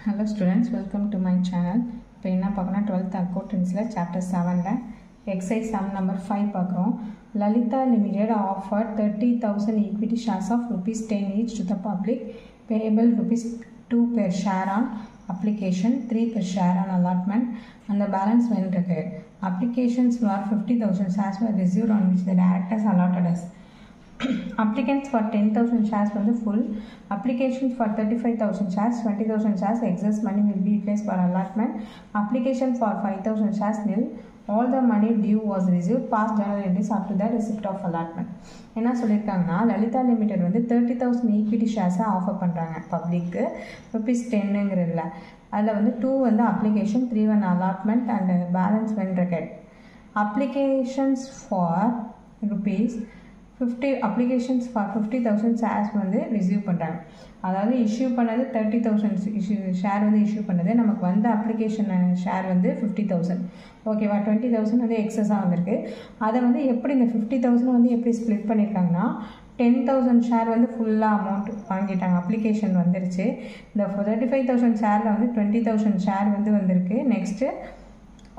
Hello students, welcome to my channel. இப்போ என்ன பார்க்கணும் 12th accountancy chapter 7 exercise sum number 5 பார்க்குறோம். Lalita Limited offered 30,000 equity shares of rupees 10 each to the public, payable rupees 2 per share on application, 3 per share on allotment, and the balance when required. Applications for 50,000 shares were received on which the directors allotted us. Applicants for 10,000 shares for the full, applications for 35,000 shares, 20,000 shares excess money will be utilized for allotment, application for 5,000 shares nil, all the money due was received, past journal entries up to the receipt of allotment. என்ன சொல்லியிருக்காங்கன்னா Lalitha limited வந்து 30,000 equity ஷேர்ஸை offer பண்ணுறாங்க பப்ளிக்கு ₹10ங்கிறதுல அதில் வந்து 2 வந்து application, 3 வந்து allotment and balance when record. Applications for applications for 50,000 shares வந்து ரிசீவ் பண்ணுறாங்க. அதாவது இஷ்யூ பண்ணது 30,000 ஷேர் வந்து இஷ்யூ பண்ணது, நமக்கு வந்த அப்ளிகேஷன் ஷேர் வந்து 50,000. ஓகேவா, 20,000 வந்து எக்ஸஸாக வந்திருக்கு. அதை வந்து எப்படி இந்த 50,000 வந்து எப்படி ஸ்ப்ளிட் பண்ணியிருக்காங்கன்னா 10,000 ஷேர் வந்து ஃபுல்லாக அமௌண்ட் வாங்கிட்டாங்க, அப்ளிகேஷன் வந்துருச்சு. இந்த 35,000 ஷேரில் வந்து 20,000 ஷேர் வந்து வந்திருக்கு. நெக்ஸ்ட்டு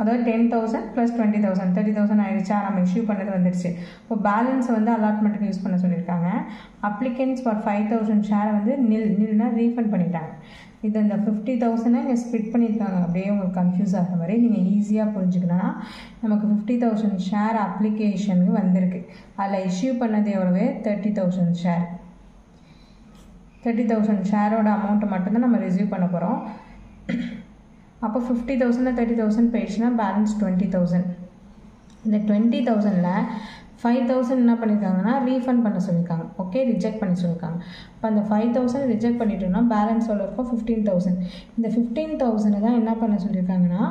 அதாவது 10,000 + 20,000 30,000 ஆயிடுச்சா, நம்ம இஷ்யூ பண்ணது வந்துடுச்சு. இப்போ பேலன்ஸை வந்து அலாட்மெண்ட்டுக்கு யூஸ் பண்ண சொல்லியிருக்காங்க. அப்ளிகன்ஸ் ஃபார் 5,000 ஷேரை வந்து நில்னா ரீஃபண்ட் பண்ணிட்டாங்க. இது இந்த 50,000 இங்கே ஸ்ப்ளிட் பண்ணியிருக்காங்க. அப்படியே உங்களுக்கு கன்ஃபியூஸ் ஆகிற மாதிரி நீங்கள் ஈஸியாக புரிஞ்சுக்கணும்னா நமக்கு 50,000 ஷேர் அப்ளிகேஷனுக்கு வந்திருக்கு. அதில் இஷ்யூ பண்ணது எவ்வளவு 30,000 ஷேர். 30,000 ஷேரோட அமௌண்ட்டை மட்டும்தான் நம்ம ரிசீவ் பண்ண போகிறோம். அப்போ 50,000 30,000 போயிடுச்சுன்னா பேலன்ஸ் 20,000. இந்த 20,000ல் 5,000 என்ன பண்ணியிருக்காங்கன்னா ரீஃபண்ட் பண்ண சொல்லியிருக்காங்க. ஓகே, ரிஜெக்ட் பண்ண சொல்லியிருக்காங்க. இப்போ அந்த 5,000 ரிஜெக்ட் பண்ணிட்டோம்னா பேலன்ஸ் எவ்வளோ இருக்கும் 15,000. இந்த 15,000 தான் என்ன பண்ண சொல்லியிருக்காங்கன்னா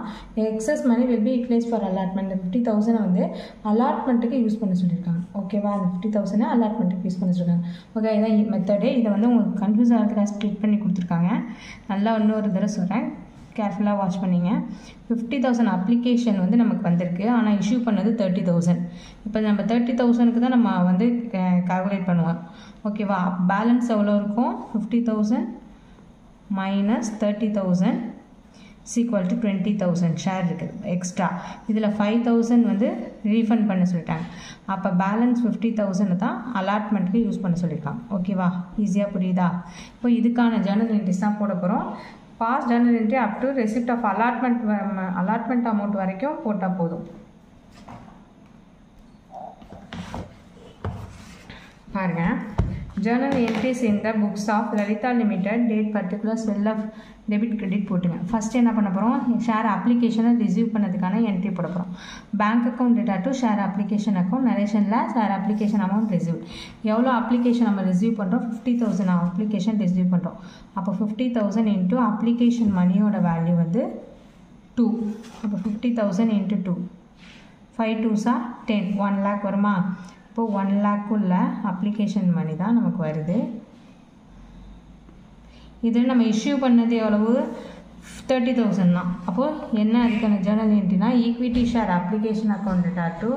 excess money will be utilise for allotment. இந்த 50,000 வந்து அலாட்மெண்ட்டுக்கு யூஸ் பண்ண சொல்லியிருக்காங்க. ஓகேவா, அந்த 50,000 அலாட்மெண்ட்டுக்கு யூஸ் பண்ண சொல்லியிருக்காங்க. ஓகே, இதான் மெத்தடு. இதை வந்து உங்களுக்கு கன்ஃபியூஸ் ஆகிறதுக்காக ஸ்ப்ளிட் பண்ணி கொடுத்துருக்காங்க. நல்லா இன்னொரு தடவை சொல்கிறேன், கேர்ஃபுல்லாக வாட்ச் பண்ணிங்க. 50,000 அப்ளிகேஷன் வந்து நமக்கு வந்திருக்கு, ஆனால் இஷ்யூ பண்ணது 30,000. இப்போ நம்ம 30,000க்கு தான் நம்ம வந்து கால்குலேட் பண்ணுவோம். ஓகேவா, பேலன்ஸ் எவ்வளோ இருக்கும் 50,000 - 30,000 = 20,000 ஷேர் இருக்குது எக்ஸ்ட்ரா. இதில் 5,000 வந்து ரீஃபண்ட் பண்ண சொல்லிட்டாங்க. அப்போ பேலன்ஸ் 50,000 தான் அலாட்மெண்ட்டுக்கு யூஸ் பண்ண சொல்லியிருக்காங்க. ஓகேவா, ஈஸியாக புரியுதா? இப்போ இதுக்கான ஜர்னல் என்ட்ரிஸ் தான் போட போகிறோம். Pass journal entry up to receipt of allotment amount வரைக்கும் போட்டால் போதும். பாருங்க, journal entries in the books of Lalitha limited date particular cell of debit credit போட்டுங்க. ஃபஸ்ட்டு என்ன பண்ண போகிறோம், ஷேர் அப்ளிகேஷனை ரிசீவ் பண்ணதுக்கான என்ட்ரி போட போகிறோம். Bank account debtor to share application account நரேஷனில் ஷேர் அப்ளிகேஷன் அமௌண்ட் ரிசீவ். எவ்வளோ அப்ளிகேஷன் நம்ம ரிசீவ் பண்ணுறோம் 50,000 அப்ளிகேஷன் ரிசீவ் பண்ணுறோம். அப்போ 50,000 இன்ட்டு அப்ளிகேஷன் மணியோட வேல்யூ வந்து 2. அப்போ 50,000 × 2 5 2s 10 1 lakh வருமா? இப்போது 1 lakhக்குள்ள அப்ளிகேஷன் மணி தான் நமக்கு வருது. இதில் நம்ம இஷ்யூ பண்ணது எவ்வளவு 30,000 தான். அப்போது என்ன அதுக்கான ஜர்னல் என்ட்ரினா equity share application account debtor to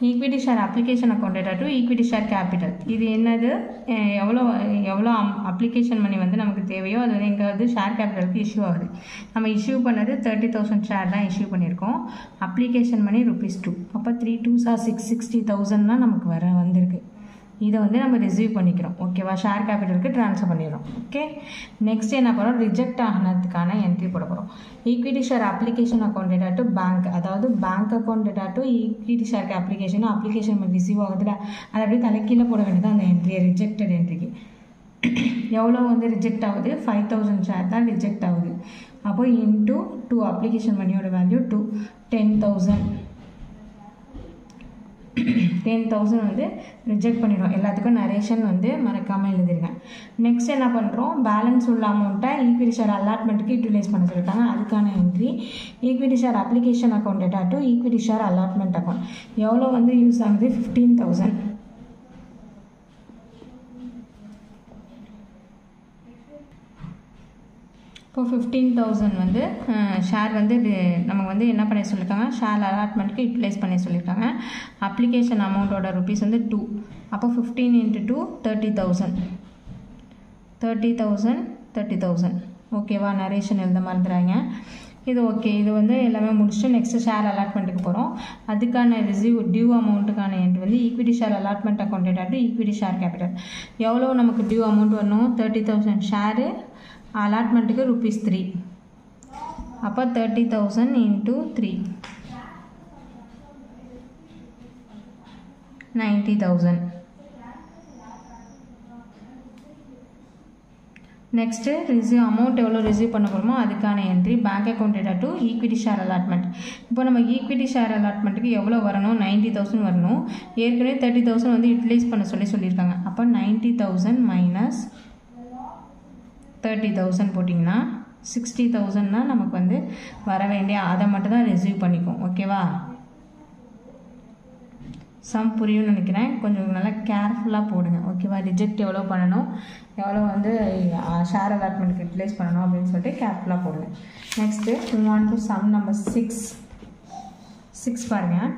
equity share application account debtor to equity share capital. இது என்னது, எவ்வளோ அப்ளிகேஷன் மணி வந்து நமக்கு தேவையோ அது வந்து எங்கே வந்து ஷேர் கேபிட்டலுக்கு இஷ்யூ ஆகுது. நம்ம இஷ்யூ பண்ணது 30,000 ஷேர் தான் இஷ்யூ பண்ணியிருக்கோம். Application money ₹2. அப்போ 3 2s 6 60,000 தான் நமக்கு வந்திருக்கு. இதை வந்து நம்ம ரிசீவ் பண்ணிக்கிறோம். ஓகேவா, ஷேர் கேபிட்டலுக்கு ட்ரான்ஸ்ஃபர் பண்ணிடுறோம். ஓகே, நெக்ஸ்ட் என்ன பண்ணுறோம், ரிஜெக்ட் ஆனதுக்கான என்ட்ரி போட போகிறோம். Equity share application account debtor to bank, அதாவது bank account debtor to equity ஷேருக்கு அப்ளிகேஷன் ரிசீவ் ஆகுதுல, அதை அப்படியே தலைக்கீழே போட வேண்டியது அந்த என்ட்ரியை, ரிஜெக்டட் என்ட்ரிக்கு. எவ்வளோ வந்து ரிஜெக்ட் ஆகுது 5,000 ஷேர் தான் ரிஜெக்ட் ஆகுது. அப்போ இன்ட்டு 2 அப்ளிகேஷன் மணியோட வேல்யூ 2 10,000 வந்து ரிஜெக்ட் பண்ணிடுவோம். எல்லாத்துக்கும் நரேஷன் வந்து மறக்காமல் எழுதிருக்கேன். நெக்ஸ்ட் என்ன பண்ணுறோம், பேலன்ஸ் உள்ள அமௌண்ட்டை ஈக்விட்டி ஷேர் அலாட்மெண்ட்டுக்கு யூட்டிலைஸ் பண்ண சொல்லியிருக்காங்க. அதுக்கான entry equity share application account debtor to equity share allotment account. எவ்வளோ வந்து யூஸ் ஆகுது 15,000. இப்போ 15,000 வந்து ஷேர் வந்து நமக்கு வந்து என்ன பண்ண சொல்லியிருக்காங்க, ஷேர் அலாட்மெண்ட்டுக்கு யூட்டிலைஸ் பண்ண சொல்லியிருக்காங்க. அப்ளிகேஷன் அமௌண்ட்டோட ₹2 வந்து 2. அப்போ 15 × 2 30,000. 30,000 30,000. ஓகேவா, நரேஷன் எழுத மறந்துறாங்க. இது ஓகே. இது வந்து எல்லாமே முடிச்சுட்டு நெக்ஸ்ட்டு ஷேர் அலாட்மெண்ட்டுக்கு போகிறோம். அதுக்கான டியூ அமௌண்ட்டுக்கான என்ட்ரி வந்து equity share allotment account to equity share capital. எவ்வளோ நமக்கு டியூ அமௌண்ட் வரணும்? 30,000 ஷேரு அலாட்மெண்ட்டுக்கு ₹3. அப்போ 30,000 into 3 90,000. நெக்ஸ்ட்டு ரிசீவ் அமௌண்ட் எவ்வளோ ரிசீவ் பண்ண போகிறோமோ அதுக்கான entry bank account debtor to equity share allotment. இப்போ நம்ம ஈக்விட்டி ஷேர் அலாட்மெண்ட்டுக்கு எவ்வளோ வரணும்? 90,000 வரணும். ஏற்கனவே 30,000 வந்து யூட்டிலைஸ் பண்ண சொல்லியிருக்காங்க. அப்போ 90,000 மைனஸ் 30,000 போட்டிங்கன்னா 60,000 தான் நமக்கு வந்து வர வேண்டிய, அதை மட்டும் தான் ரிசீவ் பண்ணிக்கும். ஓகேவா, சம் புரியும்னு நினைக்கிறேன். கொஞ்சம் நல்லா கேர்ஃபுல்லாக போடுங்க. ஓகேவா, ரிஜெக்ட் எவ்வளோ பண்ணணும், எவ்வளோ வந்து ஷேர் அலாட்மெண்ட்டுக்கு யூட்டிலைஸ் பண்ணணும் அப்படின்னு சொல்லிட்டு கேர்ஃபுல்லாக போடுங்க. Next we want to sum number 6 பாருங்கள்.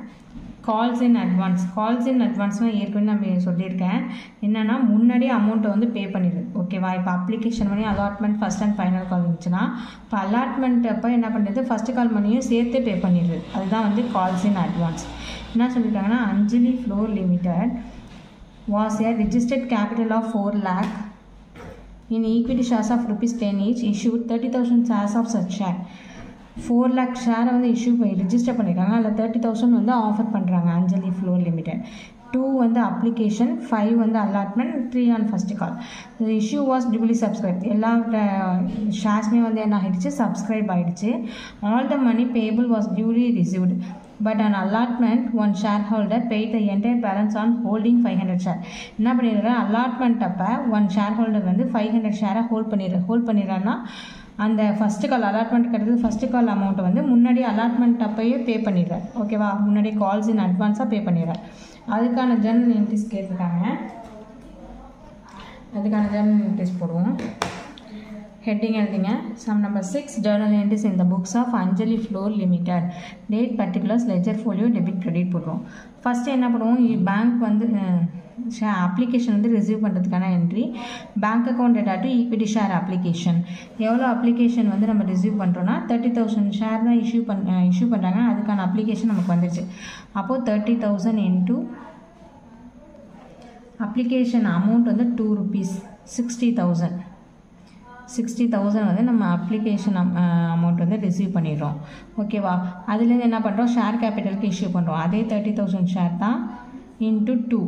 Calls in advance. Calls in அட்வான்ஸ்னால் ஏற்கனவே நம்ம சொல்லியிருக்கேன். என்னென்னா முன்னாடியே அமௌண்ட்டை வந்து பே பண்ணிடுது. ஓகேவா, இப்போ அப்ளிகேஷன் பண்ணி அலாட்மெண்ட் ஃபஸ்ட் அண்ட் ஃபைனல் கால் இருந்துச்சுன்னா இப்போ அலாட்மெண்ட் அப்போ என்ன பண்ணுறது? ஃபஸ்ட்டு கால் மணியும் சேர்த்து பே பண்ணிடுது. அதுதான் வந்து கால்ஸ் இன் அட்வான்ஸ். என்ன சொல்லியிருக்காங்கன்னா, Anjali floor limited was a registered capital of 4 lakh in equity shares of ₹10 each issued 30,000 shares of such share. 4 lakh ஷேரை வந்து இஷ்யூ பண்ணி ரிஜிஸ்டர் பண்ணியிருக்காங்க. அதில் 30,000 வந்து ஆஃபர் பண்ணுறாங்க அஞ்சலி ஃப்ளோர் லிமிடெட். 2 வந்து அப்ளிகேஷன், 5 வந்து allotment, 3 on first call. Issue was duly subscribe. எல்லா ஷேர்ஸுமே வந்து என்ன ஆகிடுச்சு? சப்ஸ்கிரைப் ஆகிடுச்சு. All the money payable was duly received. But on allotment, one shareholder paid the entire balance on holding 500 share. என்ன பண்ணிடுறேன்? அலாட்மெண்ட் அப்போ ஒன் ஷேர்ஹோல்டர் வந்து 500 ஷேரை ஹோல்ட் பண்ணிடுறான்னா அந்த ஃபஸ்ட்டு கால் அலாட்மெண்ட் கிடையாது. ஃபஸ்ட்டு கால் அமௌண்ட்டை வந்து முன்னாடி அலாட்மெண்ட் அப்போயே பே பண்ணிடுறேன். ஓகேவா, முன்னாடியே கால்ஸ் இன் அட்வான்ஸாக பே பண்ணிடுறேன். அதுக்கான ஜெர்னல் என்ட்ரிஸ் கேட்டிருக்காங்க. அதுக்கான ஜெர்னல் என்ட்ரிஸ் போடுவோம். ஹெட்டிங் எழுதிங்க. Sum number 6 journal entries in the books of Anjali floor limited. Date, particulars, ledger folio, debit, credit போடுவோம். ஃபஸ்ட்டு என்ன பண்ணுவோம்? பேங்க் வந்து அப்ளிகேஷன் வந்து ரிசீவ் பண்ணுறதுக்கான entry bank account debtor to equity share application. எவ்வளோ application வந்து நம்ம ரிசீவ் பண்ணுறோன்னா 30,000 ஷேர் தான் இஷ்யூ பண்ணுறாங்க. அதுக்கான அப்ளிகேஷன் நமக்கு வந்துருச்சு. அப்போது 30,000 இன்ட்டு அப்ளிகேஷன் அமௌண்ட் வந்து ₹2, 60,000 வந்து நம்ம அப்ளிகேஷன் அமௌண்ட் வந்து ரிசீவ் பண்ணிடுறோம். ஓகேவா, அதுலேருந்து என்ன பண்ணுறோம்? ஷேர் கேபிட்டலுக்கு இஷ்யூ பண்ணுறோம். அதே 30,000 ஷேர் தான் into 2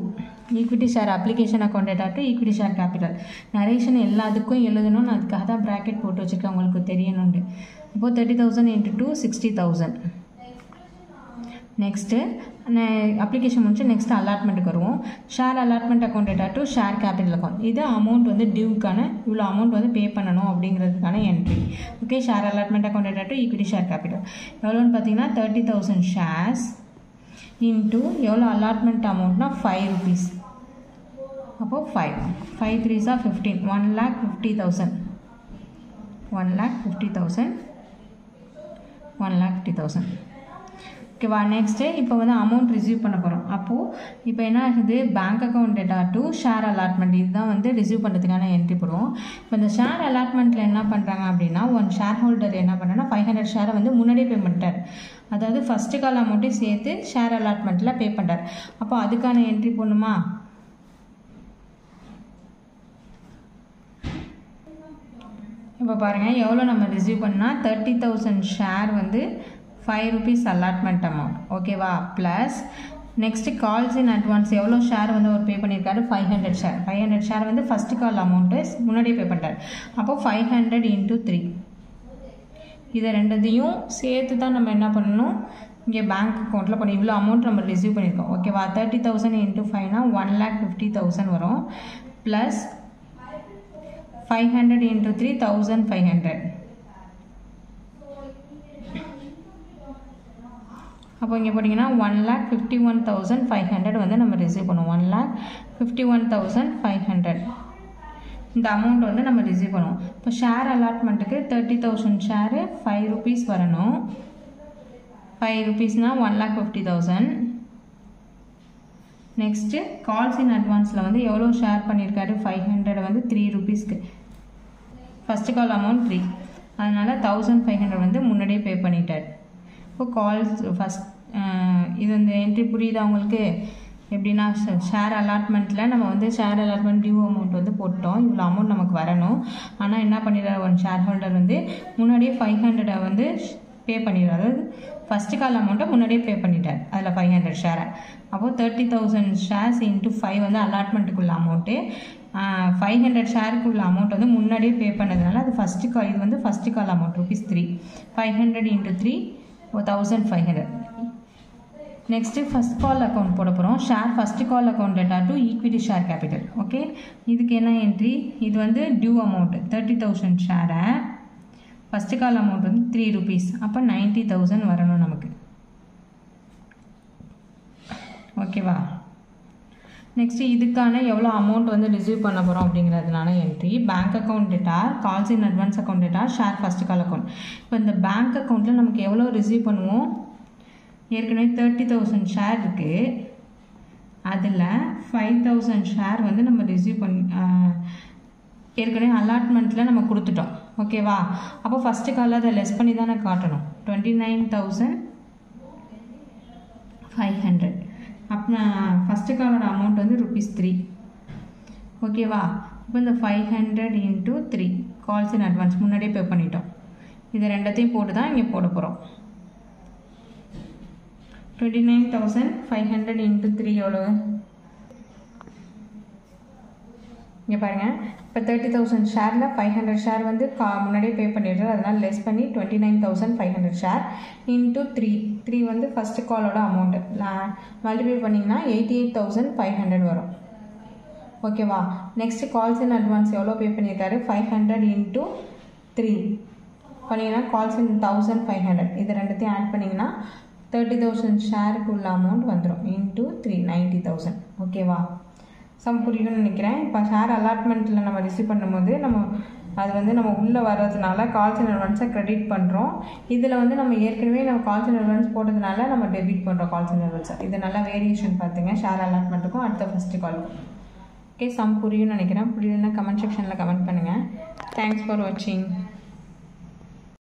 equity share application account debtor to equity share capital. Narration எல்லாத்துக்கும் எழுதணும்னு அதுக்காக தான் ப்ராக்கெட் போட்டு வச்சுருக்கேன், உங்களுக்கு தெரியணுண்டு. இப்போது 30,000 இன்ட்டு 2 60,000. நெக்ஸ்ட்டு அப்ளிகேஷன் முடிச்சு நெக்ஸ்ட்டு அலாட்மெண்ட்டுக்கு வருவோம். Share allotment account debtor to share capital account. இது அமௌண்ட் வந்து டியூக்கான இவ்வளோ அமௌண்ட் வந்து பே பண்ணணும் அப்படிங்கிறதுக்கான entry. Okay, share allotment account debtor to equity share capital எவ்வளோன்னு பார்த்தீங்கன்னா 30,000 ஷேர்ஸ் இன்ட்டு எவ்வளோ அலாட்மெண்ட் அமௌண்ட்னா ₹5. அப்போது 5 3s are 15, 1,50,000 1,50,000. ஓகேவா, நெக்ஸ்ட்டு இப்போ வந்து அமௌண்ட் ரிசீவ் பண்ண போகிறோம். அப்போது இப்போ என்ன ஆகுது? Bank account debtor to share allotment இதுதான் வந்து ரிசீவ் பண்ணுறதுக்கான என்ட்ரி போடுவோம். இப்போ இந்த ஷேர் அலாட்மெண்ட்டில் என்ன பண்ணுறாங்க அப்படின்னா ஒன் ஷேர் ஹோல்டர் என்ன பண்ணுறேன்னா 500 ஷேரை வந்து முன்னாடியே பே பண்ணிட்டார். அதாவது ஃபஸ்ட்டு கால் அமௌண்ட்டையும் சேர்த்து ஷேர் அலாட்மெண்ட்டில் பே பண்ணுறார். அப்போ அதுக்கான என்ட்ரி போடணுமா? இப்போ பாருங்கள் எவ்வளோ நம்ம ரிசீவ் பண்ணால் 30,000 ஷேர் வந்து ₹5 அலாட்மெண்ட் அமௌண்ட். ஓகேவா, plus next calls in advance எவ்வளோ ஷேர் வந்து அவர் பே பண்ணியிருக்காரு? 500 ஷேர். 500 ஷேர் வந்து ஃபஸ்ட்டு கால் அமௌண்ட்டு முன்னாடியே பே பண்ணிட்டார். அப்போது 500 இன்ட்டு 3 இதை ரெண்டுத்தையும் சேர்த்து தான் நம்ம என்ன பண்ணணும்? இங்கே பேங்க் அக்கௌண்ட்டில் பண்ணி இவ்வளோ அமௌண்ட் நம்ம ரிசீவ் பண்ணியிருக்கோம். ஓகேவா, 30,000 இன்ட்டு 5னா 1,50,000 வரும். Plus 500 into 3 1,500. அப்போ இங்கே போட்டிங்கன்னா 1,51,500 வந்து நம்ம ரிசீவ் பண்ணுவோம். 1,51,500 இந்த அமௌண்ட் வந்து நம்ம ரிசீவ் பண்ணுவோம். இப்போ ஷேர் அலாட்மெண்ட்டுக்கு 30,000 ஷேரு ₹5 வரணும். ₹5னா 1,50,000. நெக்ஸ்ட்டு கால்ஸ் இன் அட்வான்ஸில் வந்து எவ்வளோ ஷேர் பண்ணியிருக்காரு? 500 வந்து ₹3. ஃபஸ்ட்டு கால் அமௌண்ட் 3, அதனால் 1500 வந்து முன்னாடியே பே பண்ணிட்டார். இப்போ கால்ஸ் ஃபஸ்ட் இது வந்து என்ட்ரி புரியுதா உங்களுக்கு? எப்படின்னா ஷேர் அலாட்மெண்ட்டில் நம்ம வந்து ஷேர் அலாட்மெண்ட் டியூ அமௌண்ட் வந்து போட்டோம், இவ்வளோ அமௌண்ட் நமக்கு வரணும். ஆனால் என்ன பண்ணிடுறார் ஒன் ஷேர் ஹோல்டர் வந்து முன்னாடியே 500 வந்து பே பண்ணிடுறார். அதாவது ஃபஸ்ட்டு கால் அமௌண்ட்டை முன்னாடியே பே பண்ணிட்டார், அதில் 500 ஷேரை. அப்போது 30,000 ஷேர்ஸ் இன்ட்டு 5 வந்து அலாட்மெண்ட்டுக்குள்ள அமௌண்ட்டு. 500 ஷேருக்குள்ள அமௌண்ட் வந்து முன்னாடியே பே பண்ணதுனால அது ஃபஸ்ட்டு கால், இது வந்து first call amount ₹3. 500 × 3 1500. Next first call account போட போகிறோம். Share first call account debtor to equity share capital. Okay, இதுக்கு என்ன என்ட்ரி? இது வந்து டியூ அமௌண்ட் 30,000 ஷேரை ஃபஸ்ட்டு கால் அமௌண்ட் வந்து ₹3. அப்போ 90,000 வரணும் நமக்கு. ஓகேவா? நெக்ஸ்ட்டு இதுக்கான எவ்வளோ அமௌண்ட் வந்து ரிசீவ் பண்ண போகிறோம் அப்படிங்கிறதுனால entry bank account data, calls in advance account data, share first call account. இப்போ இந்த பேங்க் அக்கௌண்ட்டில் நமக்கு எவ்வளோ ரிசீவ் பண்ணுவோம்? ஏற்கனவே 30,000 ஷேர் இருக்குது, அதில் 5,000 ஷேர் வந்து நம்ம ரிசீவ் பண்ணி ஏற்கனவே அலாட்மெண்ட்டில் நம்ம கொடுத்துட்டோம். ஓகேவா? அப்போ ஃபஸ்ட்டு காலில் அதை லெஸ் பண்ணி தானே காட்டணும். 29,500. அப்போ ஃபஸ்ட்டு காலோட அமௌண்ட் வந்து ₹3. ஓகேவா? இப்போ இந்த 500 × 3 கால்ஸ் இன் அட்வான்ஸ் முன்னாடியே பே பண்ணிட்டோம். இதை ரெண்டத்தையும் போட்டு தான் இங்கே போட போகிறோம். 29,500 × 3 எவ்வளோ? இங்கே பாருங்கள், இப்போ 30,000 ஷேரில் 500 ஷேர் வந்து முன்னாடியே பே பண்ணிடுறோம், அதனால் லெஸ் பண்ணி 29,500 ஷேர் இன்ட்டு 3 வந்து ஃபஸ்ட்டு காலோட அமௌண்ட்டு மல்டிப்ளை பண்ணிங்கன்னா 88,500 வரும். ஓகேவா? நெக்ஸ்ட்டு கால்ஸ் இன் அட்வான்ஸ் எவ்வளோ பே பண்ணியிருக்காரு? 500 × 3 பண்ணிங்கன்னா கால்ஸ் இன் 1,500. இது ரெண்டுத்தையும் ஆட் பண்ணிங்கன்னா 30,000 ஷேருக்கு உள்ள அமௌண்ட் வந்துடும் இன்ட்டு 3 90,000. ஓகேவா? சம் புரியும்னு நினைக்கிறேன். இப்போ ஷேர் அலாட்மெண்ட்டில் நம்ம ரிசீவ் பண்ணும்போது அது வந்து நம்ம உள்ளே வர்றதுனால கால்ஸ் இன் அட்வான்ஸை கிரெடிட் பண்ணுறோம். இதில் வந்து நம்ம ஏற்கனவே நம்ம கால்ஸ் இன் அட்வான்ஸ் போட்டதுனால நம்ம டெபிட் பண்ணுறோம் கால்ஸ் இன் அட்வான்ஸை. இது நல்லா வேரியேஷன் பார்த்துங்க ஷேர் அலாட்மெண்ட்டுக்கும் அடுத்த ஃபஸ்ட்டு காலுக்கும். ஓகே, சம் புரியும்னு நினைக்கிறேன். புரியுதுன்னா கமெண்ட் செக்ஷனில் கமெண்ட் பண்ணுங்கள். தேங்க்ஸ் ஃபார் வாட்சிங்.